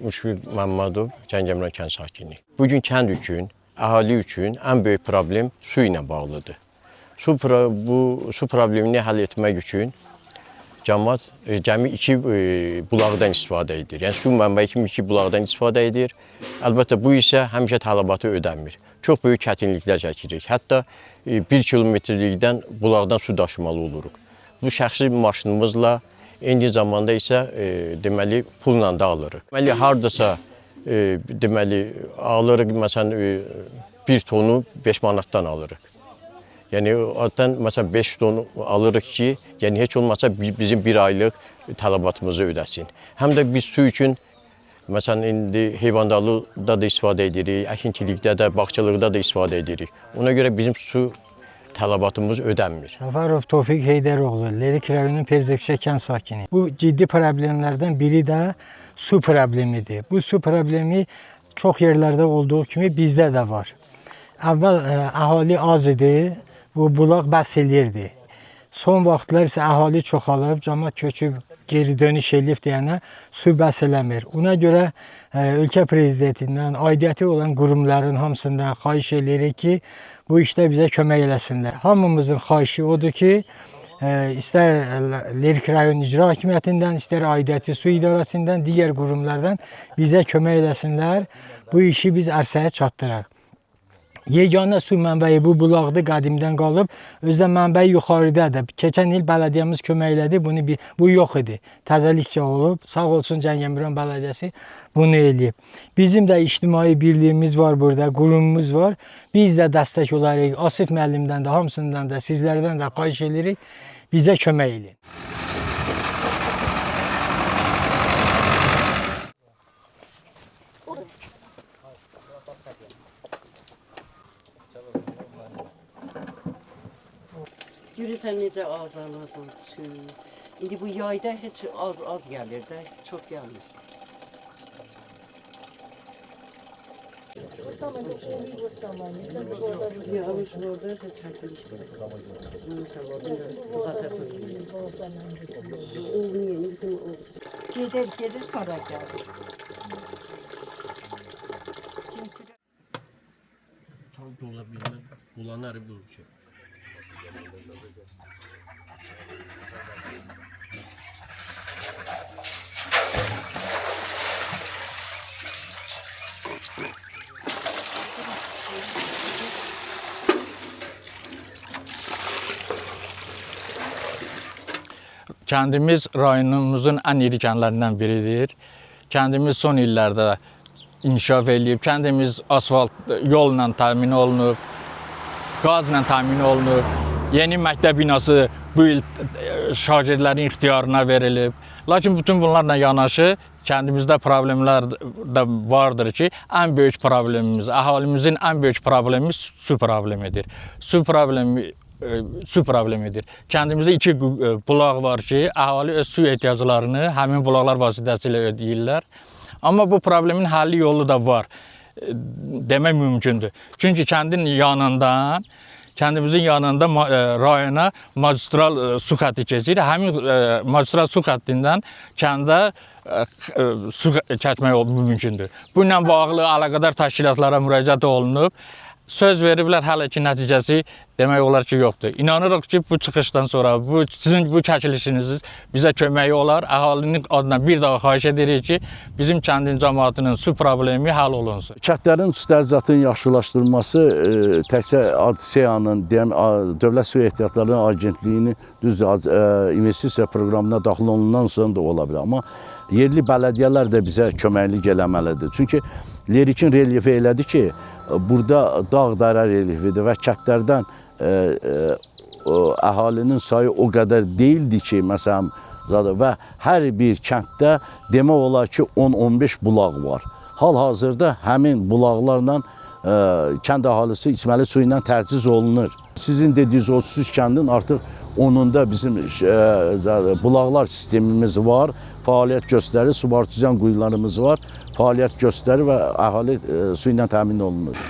Müşfiq Məmmədov, Gəncəmran kənd sakini. Bugün kənd üçün, əhali üçün ən böyük problem su ilə bağlıdır. Bu su problemini həll etmək üçün cəmiyyət cəmi 2 bulaqdan istifadə edir. Yəni su mənbəyi kimi 2 bulaqdan istifadə edir. Əlbəttə bu isə həmişə tələbatı ödənmir. Çox böyük çətinliklər çəkirik. Hətta 1 kilometrlikdən bulaqdan su daşımalı oluruq. Bu şəxsi maşınımızla, eyni zamanda isə deməli pulla da alırıq. Deməli hardasa deməli alırıq, məsələn 1 tonu 5 manatdan alırıq. Yəni adətən məsələn 5 ton alırıq ki, yəni heç olmasa bizim 1 aylıq tələbatımızı ödəsin. Həm də biz su üçün məsələn indi heyvandarlıqda da istifadə edirik, əkinçilikdə də, bağçılıqda da istifadə edirik. Ona görə bizim su tələbatımız ödənmir. Səfərov Tofiq Heydəroğlu, Lerik rayonunun Perzəkşə kənd sakini. Bu ciddi problemlərdən biri də su problemidir. Bu su problemi çox yerlərdə olduğu kimi bizdə də var. Əvvəl əhali az idi, bu bulaq bəs eləyirdi. Son vaxtlar isə əhali çoxalıb, cəmiyyət köçüb geri dönüş eləyib deyənə su bəs eləmir. Ona görə ölkə prezidentindən, aidiyyəti olan qurumların hamısından xahiş edirik ki, bu işdə bizə kömək eləsinlər. Hamımızın xahişi odur ki, istər Lerik rayon icra hakimiyyətindən, istər aidiyyəti su idarəsindən, digər qurumlardan bizə kömək eləsinlər. Bu işi biz ərsəyə çatdıraq. Yeganə su mənbəyi bu bulaqdır, qədimdən qalıb. Özdə mənbəyi yuxarıdadır. Keçən il bələdiyyəmiz kömək elədi, bu yox idi. Təzəlikcə olub. Sağ olsun Gəncəmran bələdiyyəsi bunu eləyib. Bizim də ictimai birliyimiz var burada, qurumumuz var. Biz də dəstək olarıq. Asif müəllimdən də, hamısından da, sizlərdən də xahiş edirik. Bizə kömək edin. Görürsən necə azalır su. İndi bu yayda heç az gəlir də, çox gəlmir. Yavaş burada heç çəkiliş Gedir sonra gəlir. Tam dola bilmem, bulanır bu şey. Kəndimiz rayonumuzun ən iri kəndlərindən biridir. Kəndimiz son illərdə inkişaf edib, kəndimiz asfalt yolla təmin olunub, qazla təmin olunub. Yeni məktəb binası bu il şagirdlərin ixtiyarına verilib. Lakin bütün bunlarla yanaşı kəndimizdə problemlər də vardır ki, ən böyük problemimiz, əhalimizin ən böyük problemi su problemidir. Su problemidir. Kəndimizdə 2 bulaq var ki, əhali öz su ehtiyaclarını həmin bulaqlar vasitəsilə ödəyirlər. Amma bu problemin həlli yolu da var, demək mümkündür. Çünki kəndimizin yanında rayona magistral su xətti keçir. Həmin magistral su xəttindən kəndə su çəkmək mümkündür. Bununla bağlı əlaqədar təşkilatlara müraciət olunub. Söz veriblər, hələ ki nəticəsi demək olar ki yoxdur. İnanırıq ki bu çıxışdan sonra sizin bu çəkilişiniz bizə köməyi olar. Əhalinin adına bir daha xahiş edirik ki, bizim kəndin cəmaatının su problemi həll olunsun. Kəndlərin su təchizatının yaxşılaşdırılması təkcə ADSEA-nın, Dövlət Su Ehtiyatları Agentliyinin investisiya proqramına daxil olundan sonra da ola bilər. Amma yerli bələdiyyələr də bizə köməklik eləməlidir. Çünki Lerikin relyefi elədir ki, burada dağ-dara relyefidir və kəndlərdən əhalinin sayı o qədər deyildi ki, məsələn, və hər bir kənddə demək olar ki, 10-15 bulaq var. Hal-hazırda həmin bulaqlarla kənd əhalisi içməli su ilə təchiz olunur. Sizin dediyiniz 33 kəndin artıq onunda bizim bulaqlar sistemimiz var, fəaliyyət göstərir, subartizan quyularımız var, fəaliyyət göstərir və əhali su ilə təmin olunur.